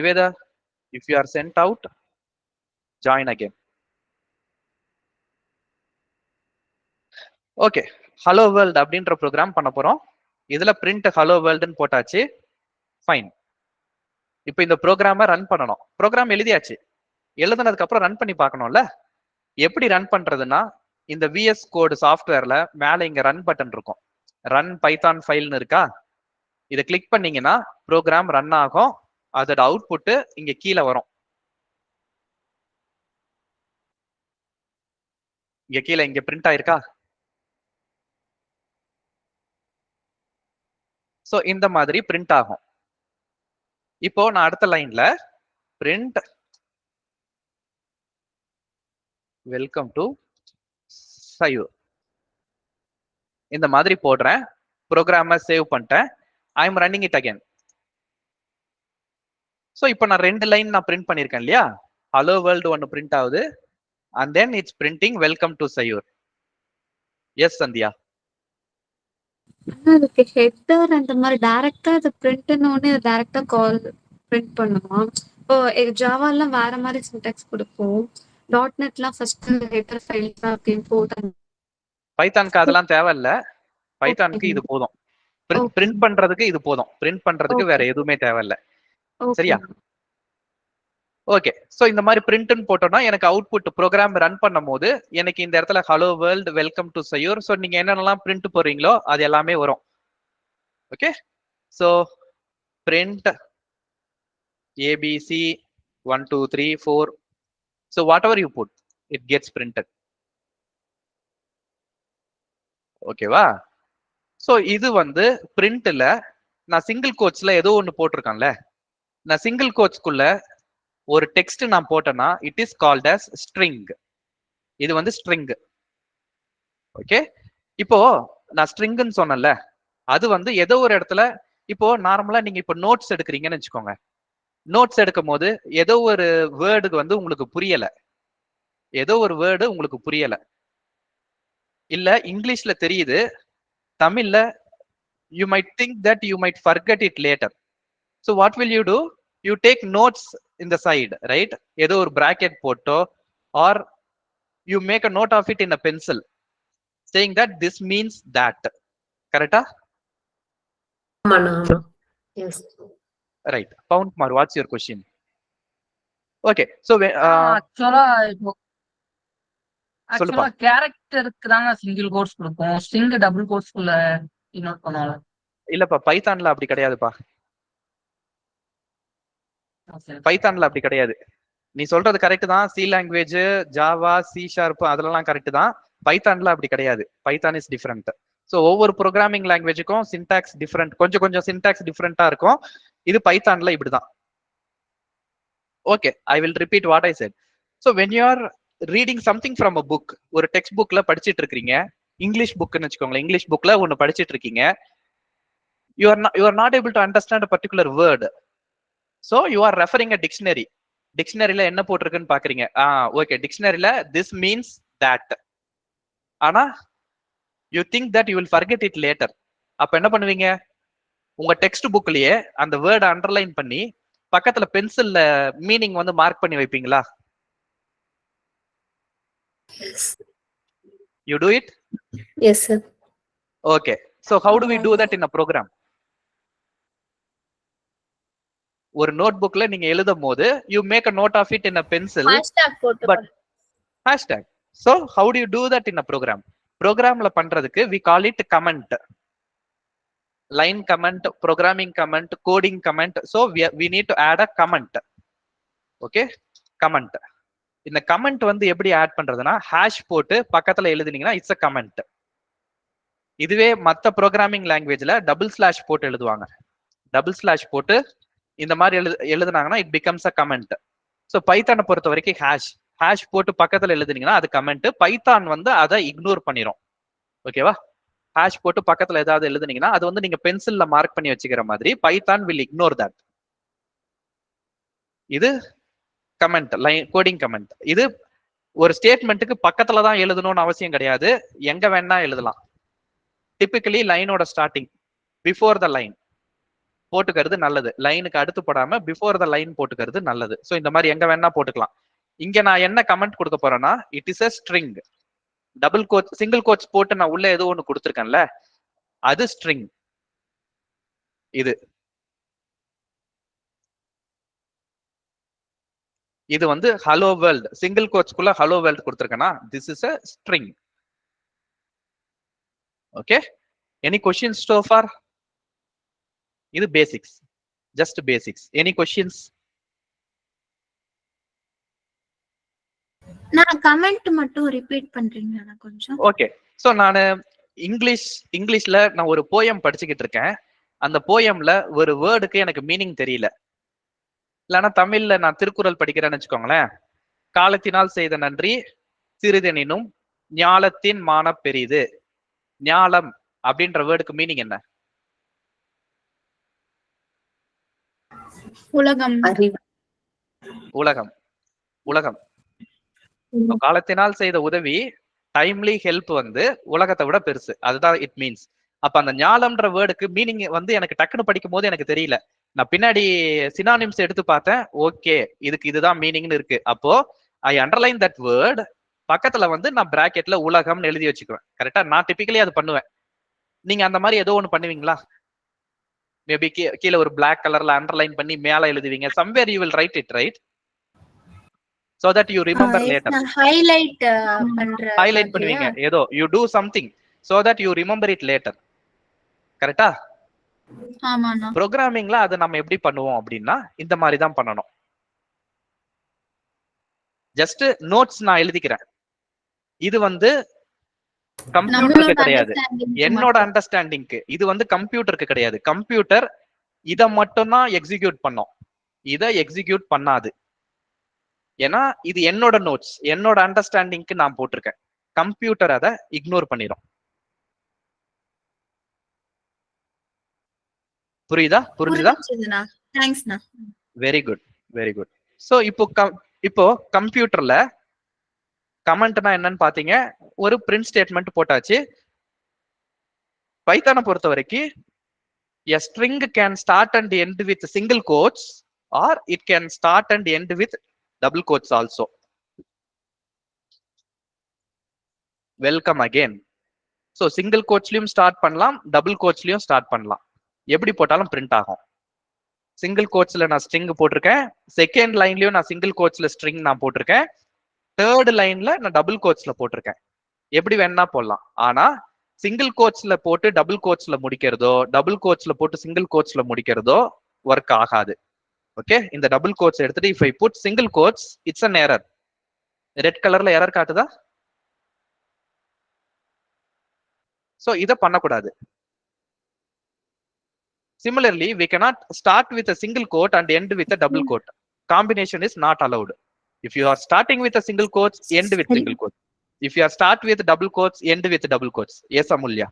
Niveda, if you are sent out, join again. Okay, hello world அப்படின்ற program பண்ண போறோம். இதுல பிரிண்ட் ஹலோ வேர்ல்டுன்னு போட்டாச்சு. ஃபைன். இப்போ இந்த ப்ரோக்ராமை ரன் பண்ணணும். ப்ரோக்ராம் எழுதியாச்சு. எழுதுனதுக்கு அப்புறம் ரன் பண்ணி பார்க்கணும்ல. எப்படி ரன் பண்றதுன்னா, இந்த விஎஸ் கோட் சாஃப்ட்வேர்ல மேல இங்க ரன் பட்டன் இருக்கும். ரன் பைத்தான் ஃபைல்னு இருக்கா? இதை கிளிக் பண்ணீங்கன்னா ப்ரோக்ராம் ரன் ஆகும். அதோட அவுட்புட் இங்க கீழே வரும். இங்க கீழே இங்க பிரிண்ட் ஆயிருக்கா? சோ இந்த மாதிரி பிரிண்ட் ஆகும். இப்போ நான் அடுத்த லைன்ல பிரிண்ட் வெல்கம் டு சயூர் இந்த மாதிரி போடுறேன். ப்ரோக்ராமை சேவ் பண்ணிட்டேன். I am running it again. So இப்போ நான் 2 லைன் நான் பிரிண்ட் பண்ணிருக்கேன் இல்லையா? ஹலோ வேர்ல்டு ஒன்னு பிரிண்ட் ஆகுது. And then it's printing welcome to சயூர். எஸ் சந்தியா. அதுக்கு ஹெட்டர் அந்த மாதிரி டைரக்டா அது பிரிண்ட்னு டைரக்டா கால் பிரிண்ட் பண்ணுமா? இப்போ ஜாவாலாம் வேற மாதிரி சின்டாக்ஸ் கொடுப்போம். .NETலாம் ஃபர்ஸ்ட் ஹெட்டர் ஃபைல் தான் அப்படின்னு போட்டாங்க. பைத்தானுக்கு அதெல்லாம் தேவையில்ல. பைத்தானுக்கு இது போதும். பிரிண்ட் பண்றதுக்கு இது போதும். பிரிண்ட் பண்றதுக்கு வேற எதுவுமே தேவையில்ல. சரியா? ஓகே. சோ இந்த மாதிரி பிரிண்ட்னு போட்டோம்னா எனக்கு அவுட்புட் ப்ரோக்ராம் ரன் பண்ணும் போது எனக்கு இந்த இடத்துல ஹலோ வேர்ல்ட் வெல்கம் டு சயூர். சோ நீங்க என்னென்னலாம் பிரிண்ட் போடுறீங்களோ அது எல்லாமே வரும். Okay. So print ABC 1 2 3 4. So whatever you put, it gets printed. ஓகேவா? சோ இது வந்து பிரிண்ட்ல நான் சிங்கிள் கோட்ஸ்ல ஏதோ ஒன்னு போட்டிருக்கேன்ல. நான் சிங்கிள் கோட்ஸ்க்குள்ள ஒரு டெக்ஸ்ட் நான் போட்டேன்னா it is called as string. இது வந்து string. ஓகே. இப்போ நான் ஸ்ட்ரிங்னு சொன்னேன்ல, அது வந்து ஏதோ ஒரு இடத்துல இப்போ நார்மலா நீங்க இப்போ நோட்ஸ் எடுக்கிறீங்கன்னு வச்சுக்கோங்க. நோட்ஸ் எடுக்கும் போது ஏதோ ஒரு வேர்டுக்கு வந்து உங்களுக்கு புரியல. ஏதோ ஒரு வேர்டு உங்களுக்கு புரியல. இல்ல இங்கிலீஷ்ல தெரியுது, தமிழ்ல you might think that you might forget it later. So what will you do? You take notes in the side, right? ஏதோ ஒரு bracket photo or you make a note of it in a pencil saying that this means that. Correcta? Yes. Right. Pound Kumar, what's your question? Okay. So ஆக்சுவலா கேரக்டருக்கு தாங்க single quotes கொடுப்போம். String double கோட்ஸ்க்குள்ள denote பண்ணுவோம். இல்லப்பா, பைத்தான்ல அப்படி கிடையாதுப்பா. பைத்தான்ல அப்படி கிடையாது. நீ சொல்றது கரெக்ட் தான். C language, Java, C sharp அதெல்லாம் கரெக்ட் தான். பைத்தான்ல அப்படி கிடையாது. Python is different. ஸோ ஒவ்வொரு ப்ரோக்ராமிங் லாங்குவேஜுக்கும் சின்டாக்ஸ் டிஃபரெண்ட், கொஞ்சம் கொஞ்சம் சின்டாக்ஸ் டிஃபரெண்டா இருக்கும். இது பைத்தான்ல இப்படிதான். Okay, I will repeat what I set. So when you are reading something from a book, ஒரு டெக்ஸ்ட் புக்ல படிச்சிட்டு இருக்கீங்க, இங்கிலீஷ் புக்னு வச்சுக்கோங்களேன், இங்கிலீஷ் புக்ல ஒன்னு படிச்சிட்டு இருக்கீங்க, you are not able to understand a particular word, so you are referring a dictionary. டிக்ஷனரியில என்ன போட்டிருக்குன்னு பாக்குறீங்க. ஓகே, டிக்ஷனரியில this means that. ஆனா you think that you will forget it later. அப்ப என்ன பண்ணுவீங்க? உங்க டெக்ஸ்ட் புக்லயே அந்த வேர்ட் அண்டர்லைன் பண்ணி பக்கத்துல பென்சில்ல மீனிங் வந்து மார்க் பண்ணி வைப்பீங்களா? Yes. You do it? Yes, sir. Okay. So how do we do that in a program? ஒரு நோட் புக்ல நீங்க எழுதும் போது you make a note of it in a pencil. Hashtag போட்டு. But hashtag. So how do you do that in a program? Programல பண்றதுக்கு we call it comment. Line comment, programming comment, coding comment. So we need to add a comment. Okay? Comment. இந்த comment வந்து எப்படி add பண்றதுன்னா, hash போட்டு பக்கத்துல எழுதுனீங்கன்னா it's a comment. இதுவே மத்த programming லாங்குவேஜ்ல டபுள் ஸ்லாஷ் போட்டு எழுதுவாங்க. டபுள் ஸ்லாஷ் போட்டு இந்த மாதிரி எழுதுனாங்கன்னா it becomes a comment. So பைத்தானை பொறுத்த வரைக்கும் ஹேஷ் போட்டு பக்கத்துல எழுதுனீங்கன்னா அது கமெண்ட். பைத்தான் வந்து அதை இக்னோர் பண்ணிரும். ஓகேவா? ஹேஷ் போட்டு பக்கத்துல ஏதாவது எழுதுனீங்கன்னா அது வந்து நீங்க பென்சில்ல மார்க் பண்ணி வச்சுக்கிற மாதிரி பைத்தான் வில் இக்னோர் தட். இது கமெண்ட், லைன் கோடிங் கமெண்ட். இது ஒரு ஸ்டேட்மெண்ட்டுக்கு பக்கத்துல தான் எழுதணும்னு அவசியம் கிடையாது, எங்க வேணா எழுதலாம். டிபிக்கலி லைனோட ஸ்டார்டிங், பிஃபோர் த லைன். போட்டுக்கிறது நல்லது. லைனுக்கு அடுத்து போடாம பிஃபோர் த லைன் போட்டுக்கிறது நல்லது. சோ இந்த மாதிரி எங்க வேணா போட்டுக்கலாம். இங்க நான் என்ன கமெண்ட் கொடுக்க போறேன்னா, it is a string. Double quotes single quotes போட்டு நான் உள்ள ஏதோ ஒண்ணு கொடுத்துருக்கேன்ல, அது ஸ்ட்ரிங். இது வந்து ஹலோ வேர்ல்ட், சிங்கிள் கோட்ஸ்க்குள்ள ஹலோ வேர்ல்ட் கொடுத்துருக்கேன்னா, திஸ் இஸ் a string. ஓகே, எனி கொஸ்டின்ஸ் so far? இது basics, just basics. Any questions? நான் கமெண்ட் மட்டும் ரிப்பீட் பண்றீங்களா கொஞ்சம்? ஓகே, சோ நான் இங்கிலீஷ்ல நான் ஒரு போயம் படிச்சுக்கிட்டு இருக்கேன். அந்த போயம்ல ஒரு வேர்டுக்கு எனக்கு மீனிங் தெரியல. இல்லைன்னா தமிழ்ல நான் திருக்குறள் படிக்கிறேன்னு வச்சுக்கோங்களேன். காலத்தினால் செய்த நன்றி சிறிதெனினும் ஞாலத்தின் மான பெரிது. ஞாலம் அப்படின்ற வேர்டுக்கு மீனிங் என்ன? உலகம். அறிவு. உலகம். உலகம். காலத்தினால் செய்த உதவி, டைம்லி ஹெல்ப் வந்து உலகத்தை விட பெருசு. அதுதான் இட் மீன்ஸ். அப்ப அந்த ஞாலம்ன்ற வேர்டுக்கு மீனிங் வந்து எனக்கு டக்குன்னு படிக்கும் போது எனக்கு தெரியல. நான் பின்னாடி சினானிம்ஸ் எடுத்து பார்த்தேன். ஓகே, இதுக்கு இதுதான் மீனிங்னு இருக்கு. அப்போ ஐ அண்டர்லைன் தட் வேர்ட். பக்கத்துல வந்து நான் பிராக்கெட்ல உலகம்னு எழுதி வச்சுக்குவேன். கரெக்டா? நான் டிபிக்கலி அது பண்ணுவேன். நீங்க அந்த மாதிரி ஏதோ ஒண்ணு பண்ணுவீங்களா? மேபி கீழே ஒரு பிளாக் கலர்ல அண்டர்லைன் பண்ணி மேல எழுதுவீங்க. Somewhere you will write it, right? so that you remember later. Highlight பண்ற ஹைலைட் பண்ணுவீங்க ஏதோ, you do something so that you remember it later. கரெக்டா? ஆமாண்ணா. ப்ரோக்ராமிங்ல அதை நம்ம எப்படி பண்ணுவோம் அப்படின்னா, இந்த மாதிரி தான் பண்ணணும். ஜஸ்ட் நோட்ஸ் நான் எழுதிக்கிறேன். இது வந்து கம்ப்யூட்டருக்கு கிடையாது, என்னோட அண்டர்ஸ்டாண்டிங்க்கு. இது வந்து கம்ப்யூட்டருக்கு கிடையாது. கம்ப்யூட்டர் இதை மட்டும் தான் எக்ஸிக்யூட் பண்ணும், இதை எக்ஸிக்யூட் பண்ணாது. ஏன்னா இது என்னோட நோட்ஸ், என்னோட அண்டர்ஸ்டாண்டிங்க்கு நான் போட்டிருக்கேன். கம்ப்யூட்டர் அதை இக்னோர் பண்ணிடும். புரியுதா? புரிஞ்சுதா? தேங்க்ஸ்ண்ணா. Very good, very good. So இப்போ கம்ப்யூட்டர்ல கமெண்ட்னா என்னன்னு பாத்தீங்க, ஒரு பிரிண்ட் ஸ்டேட்மெண்ட் போட்டாச்சு. பைத்தானை பொறுத்த வரைக்கும் a string can start and end with single quotes or it can start and end with double quotes also. Welcome again. So single quotes லயும் start பண்ணலாம், டபுள் கோட்ஸ்லயும் ஸ்டார்ட் பண்ணலாம். எப்படி போட்டாலும் பிரிண்ட் ஆகும். சிங்கிள் கோட்ஸ்ல நான் ஸ்ட்ரிங் போட்டிருக்கேன், செகண்ட் லைன்லயும் நான் single கோட்ஸ்ல string நான் போட்டிருக்கேன், தேர்ட் லைன்ல நான் டபுள் கோட்ஸ்ல போட்டிருக்கேன். எப்படி வேணா போடலாம். ஆனா சிங்கிள் கோட்ஸ்ல போட்டு டபுள் கோட்ஸ்ல முடிக்கிறதோ, டபுள் கோட்ஸ்ல போட்டு சிங்கிள் கோட்ஸ்ல முடிக்கிறதோ ஒர்க் ஆகாது. ஓகே, இந்த டபுள் கோட்ஸ் எடுத்துட்டு if I put single quotes, it's an error. Red கலர்ல எரர் காட்டுதா? சோ இத பண்ணக்கூடாது. Similarly, we cannot start with a single quote and end with a double quote. Combination is not allowed. If you are starting with a single quotes, end with single quotes. If you are start with double quotes, end with double quotes. Yes, Amulya.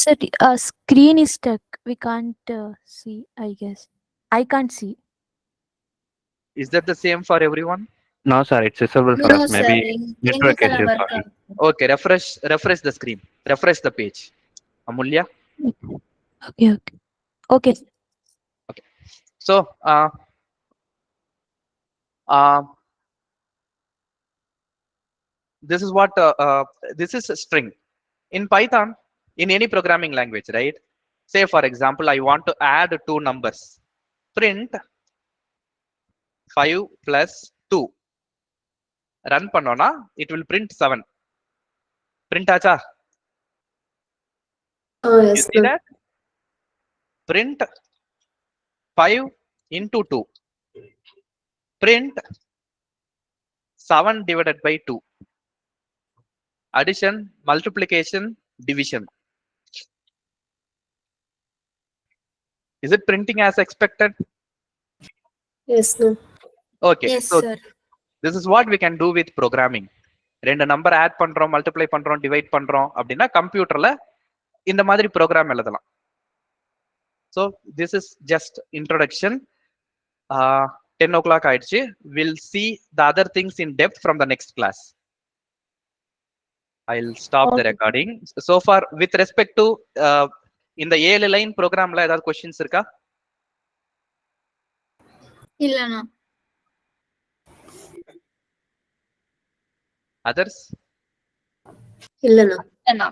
Sir, screen is stuck. We can't see, I guess. I can't see. Is that the same for everyone? No, sir, it's visible for us. Maybe network issue. Okay, refresh the screen. Refresh the page. Amulya. Okay. So, this is what this is a string in Python. In any programming language, right? Say for example, I want to add two numbers. Print 5 plus 2. Run பண்ணோம்னா it will print 7. Print ஆச்சா? You see that? Print 5 into 2. Print 7 divided by 2. Addition, multiplication, division. Is it printing as expected? Yes, sir. Okay, Yes, so sir. this is what we can do with programming. ரெண்டு number add பண்றோம், multiply பண்றோம், divide பண்றோம் அப்படின்னா கம்ப்யூட்டர்ல இந்த மாதிரி program எழுதலாம். So this is just introduction. 10 o'clock ஆயிடுச்சு. We'll see the other things in depth from the next class. I'll stop the recording. So far, with respect to இந்த 7 லைன் ப்ரோக்ராம்ல ஏதாவது கொஸ்டின்ஸ் இருக்கா? இல்லண்ணா. அதர்ஸ்? இல்லண்ணா. அண்ணா